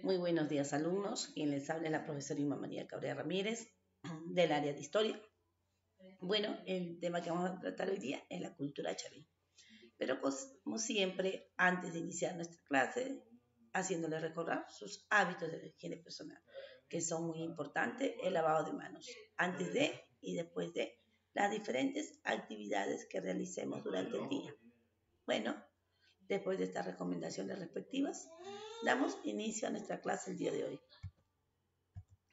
Muy buenos días, alumnos. Quien les habla es la profesora Irma María Cabrera Ramírez, del área de Historia. Bueno, el tema que vamos a tratar hoy día es la cultura chavín. Pero como siempre, antes de iniciar nuestra clase, haciéndoles recordar sus hábitos de higiene personal, que son muy importantes, el lavado de manos, antes de y después de las diferentes actividades que realicemos durante el día. Bueno, después de estas recomendaciones respectivas, damos inicio a nuestra clase el día de hoy.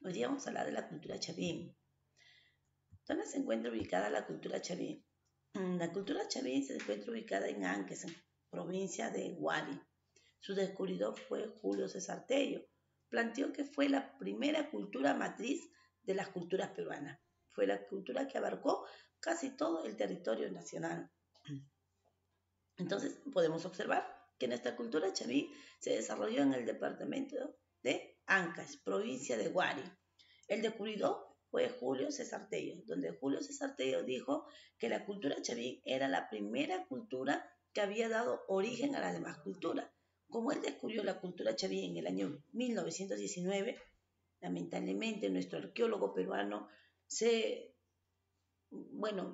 Hoy día vamos a hablar de la cultura chavín. ¿Dónde se encuentra ubicada la cultura chavín? La cultura chavín se encuentra ubicada en Ancash, en provincia de Huari. Su descubridor fue Julio César Tello. Planteó que fue la primera cultura matriz de las culturas peruanas. Fue la cultura que abarcó casi todo el territorio nacional. Entonces podemos observar que nuestra cultura chavín se desarrolló en el departamento de Ancash, provincia de Huari. El descubridor fue Julio César Tello, donde Julio César Tello dijo que la cultura chavín era la primera cultura que había dado origen a las demás culturas. Como él descubrió la cultura chavín en el año 1919, lamentablemente nuestro arqueólogo peruano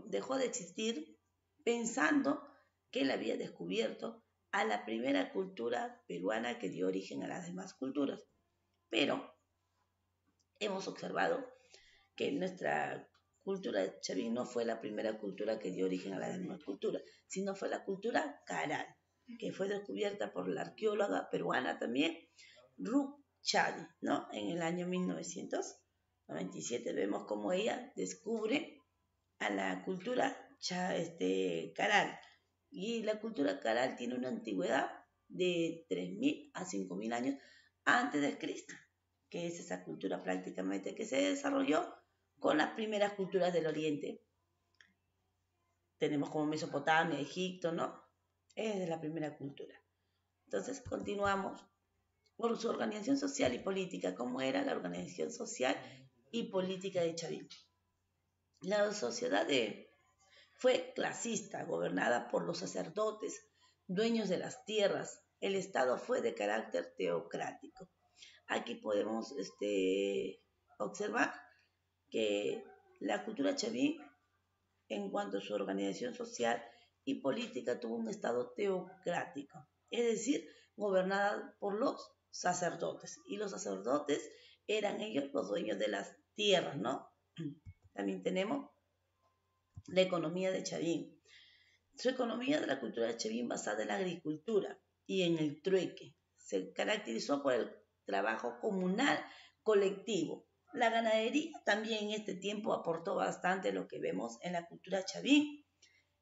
dejó de existir pensando que él había descubierto a la primera cultura peruana que dio origen a las demás culturas. Pero hemos observado que nuestra cultura chavín no fue la primera cultura que dio origen a las demás culturas, sino fue la cultura Caral, que fue descubierta por la arqueóloga peruana también, Ruth Chadi, ¿no? En el año 1997 vemos cómo ella descubre a la cultura Caral. Y la cultura Caral tiene una antigüedad de 3.000 a 5.000 años antes de Cristo, que es esa cultura prácticamente que se desarrolló con las primeras culturas del Oriente. Tenemos como Mesopotamia, Egipto, ¿no? Es de la primera cultura. Entonces continuamos por su organización social y política. ¿Cómo era la organización social y política de Chavín? La sociedad fue clasista, gobernada por los sacerdotes, dueños de las tierras. El Estado fue de carácter teocrático. Aquí podemos observar que la cultura chavín, en cuanto a su organización social y política, tuvo un Estado teocrático, es decir, gobernada por los sacerdotes. Y los sacerdotes eran ellos los dueños de las tierras, ¿no? También tenemos la economía de Chavín. Su economía de la cultura de Chavín basada en la agricultura y en el trueque. Se caracterizó por el trabajo comunal colectivo. La ganadería también en este tiempo aportó bastante lo que vemos en la cultura chavín.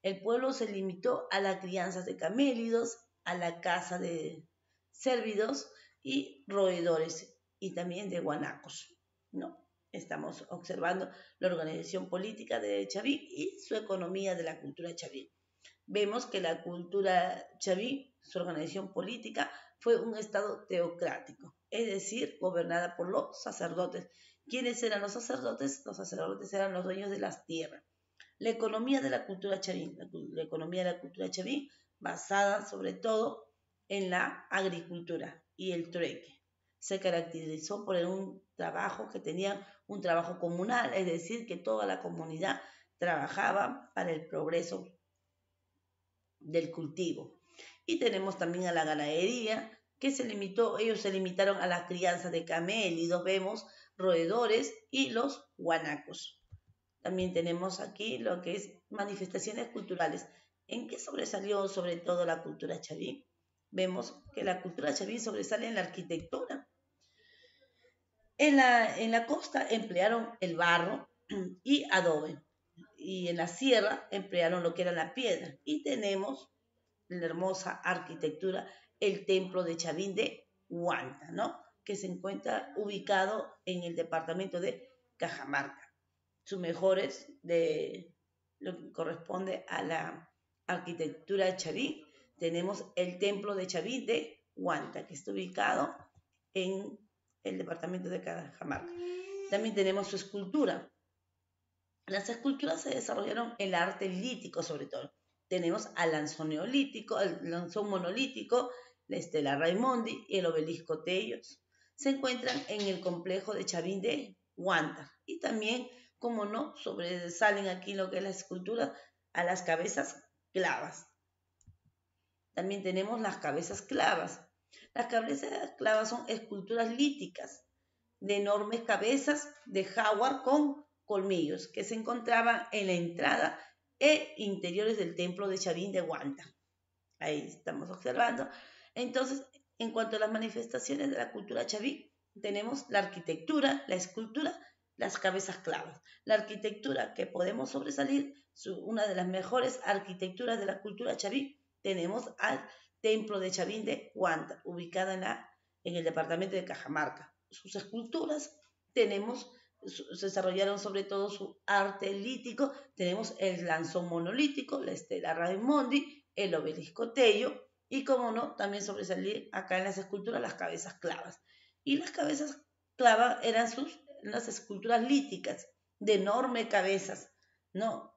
El pueblo se limitó a la crianza de camélidos, a la caza de cérvidos y roedores y también de guanacos, ¿no? Estamos observando la organización política de Chavín y su economía de la cultura chavín. Vemos que la cultura chavín, su organización política, fue un estado teocrático, es decir, gobernada por los sacerdotes. ¿Quiénes eran los sacerdotes? Los sacerdotes eran los dueños de las tierras. La economía de la cultura chavín, la economía de la cultura chavín, basada sobre todo en la agricultura y el trueque. Se caracterizó por un trabajo que tenía un trabajo comunal, es decir, que toda la comunidad trabajaba para el progreso del cultivo. Y tenemos también a la ganadería, que ellos se limitaron a la crianza de camélidos, vemos roedores y los guanacos. También tenemos aquí lo que es manifestaciones culturales. ¿En qué sobresalió sobre todo la cultura chavín? Vemos que la cultura chavín sobresale en la arquitectura. En la costa emplearon el barro y adobe, y en la sierra emplearon lo que era la piedra. Y tenemos la hermosa arquitectura, el templo de Chavín de Huanta, ¿no? Que se encuentra ubicado en el departamento de Cajamarca. Sus mejores de lo que corresponde a la arquitectura de Chavín, tenemos el templo de Chavín de Huanta, que está ubicado en el departamento de Cajamarca. También tenemos su escultura. Las esculturas se desarrollaron en el arte lítico sobre todo. Tenemos al lanzón neolítico, el lanzón monolítico la estela Raimondi y el obelisco Tellos se encuentran en el complejo de Chavín de Huántar. Y también, como no, sobresalen aquí lo que es la escultura a las cabezas clavas. También tenemos las cabezas clavas. Las cabezas clavas son esculturas líticas de enormes cabezas de jaguar con colmillos que se encontraban en la entrada e interiores del templo de Chavín de Huántar. Ahí estamos observando. Entonces, en cuanto a las manifestaciones de la cultura chaví, tenemos la arquitectura, la escultura, las cabezas clavas. La arquitectura que podemos sobresalir, una de las mejores arquitecturas de la cultura chaví, tenemos al templo de Chavín de Huántar, ubicada en el departamento de Cajamarca. Sus esculturas se desarrollaron sobre todo su arte lítico. Tenemos el lanzón monolítico, la estela Raimondi, el obelisco Tello y, como no, también sobresalir acá en las esculturas las cabezas clavas. Y las cabezas clavas eran las esculturas líticas de enormes cabezas, ¿no?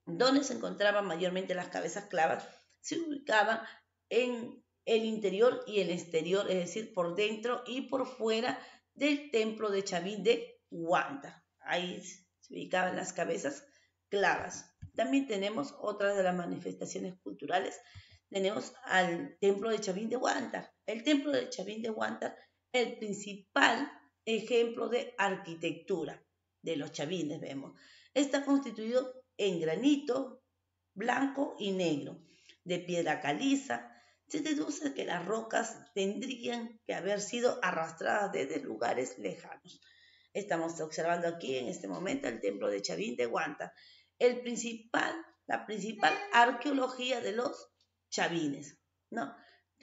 Donde se encontraban mayormente las cabezas clavas, se ubicaban en el interior y el exterior, es decir, por dentro y por fuera del templo de Chavín de Huántar. Ahí se ubicaban las cabezas clavas. También tenemos otra de las manifestaciones culturales. Tenemos al templo de Chavín de Huántar. El templo de Chavín de Huántar, el principal ejemplo de arquitectura de los chavines, vemos. Está constituido en granito blanco y negro, de piedra caliza. Se deduce que las rocas tendrían que haber sido arrastradas desde lugares lejanos. Estamos observando aquí en este momento el templo de Chavín de Huántar, la principal arqueología de los chavines, ¿no?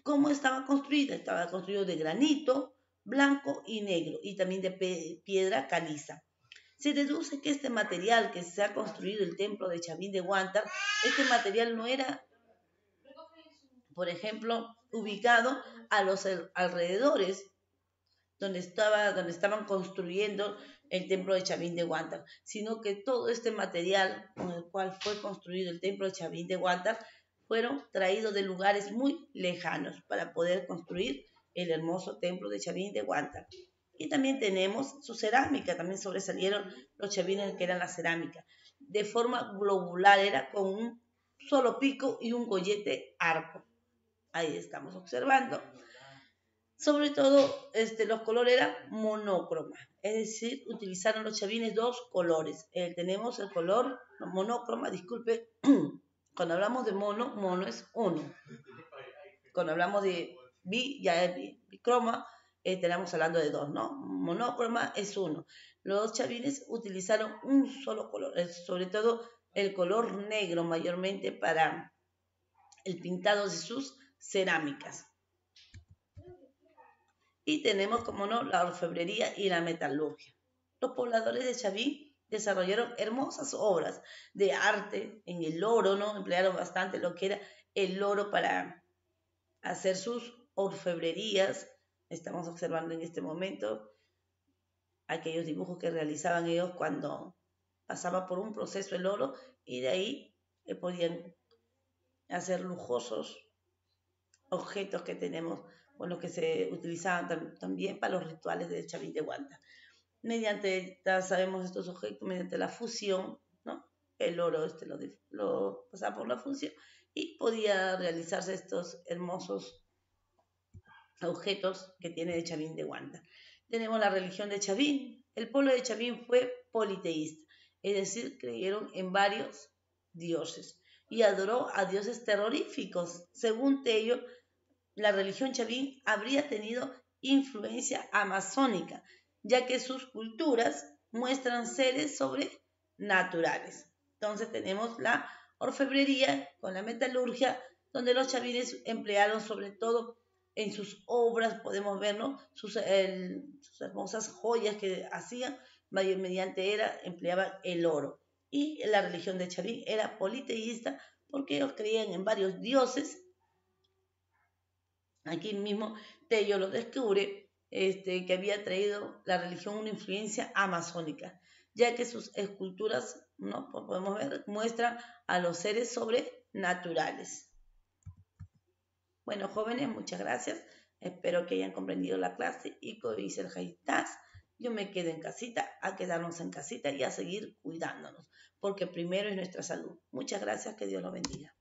¿Cómo estaba construido? Estaba construido de granito blanco y negro y también de piedra caliza. Se deduce que este material que se ha construido el templo de Chavín de Huántar, este material no era, por ejemplo, ubicado a los alrededores donde estaban construyendo el templo de Chavín de Huántar, sino que todo este material con el cual fue construido el templo de Chavín de Huántar fueron traídos de lugares muy lejanos para poder construir el hermoso templo de Chavín de Huántar. Y también tenemos su cerámica, también sobresalieron los chavines que eran la cerámica. De forma globular, era con un solo pico y un gollete arco. Ahí estamos observando. Sobre todo, los colores eran monócroma, es decir, utilizaron los chavines dos colores. Tenemos el color monócroma, disculpe, cuando hablamos de mono es uno. Cuando hablamos de bicroma, estamos hablando de dos, ¿no? Monócroma es uno. Los chavines utilizaron un solo color, sobre todo el color negro mayormente para el pintado de sus cerámicas. Y tenemos, como no, la orfebrería y la metalurgia. Los pobladores de Chavín desarrollaron hermosas obras de arte en el oro, ¿no? Emplearon bastante lo que era el oro para hacer sus orfebrerías. Estamos observando en este momento aquellos dibujos que realizaban ellos cuando pasaba por un proceso el oro y de ahí podían hacer lujosos objetos que tenemos, bueno, que se utilizaban también para los rituales de Chavín de Huántar. Sabemos estos objetos mediante la fusión, ¿no? El oro lo pasaba por la fusión y podía realizarse estos hermosos objetos que tiene de Chavín de Huántar. Tenemos la religión de Chavín. El pueblo de Chavín fue politeísta, es decir, creyeron en varios dioses y adoró a dioses terroríficos. Según Tello, la religión chavín habría tenido influencia amazónica, ya que sus culturas muestran seres sobrenaturales. Entonces tenemos la orfebrería con la metalurgia, donde los chavines emplearon sobre todo en sus obras, podemos ver, ¿no? sus hermosas joyas que hacían, empleaban el oro. Y la religión de Chavín era politeísta porque ellos creían en varios dioses. Aquí mismo Tello lo descubre, que había traído la religión una influencia amazónica, ya que sus esculturas, ¿no? Podemos ver, muestran a los seres sobrenaturales. Bueno, jóvenes, muchas gracias. Espero que hayan comprendido la clase y como dice el Haitas, yo me quedo en casita, a quedarnos en casita y a seguir cuidándonos, porque primero es nuestra salud. Muchas gracias, que Dios los bendiga.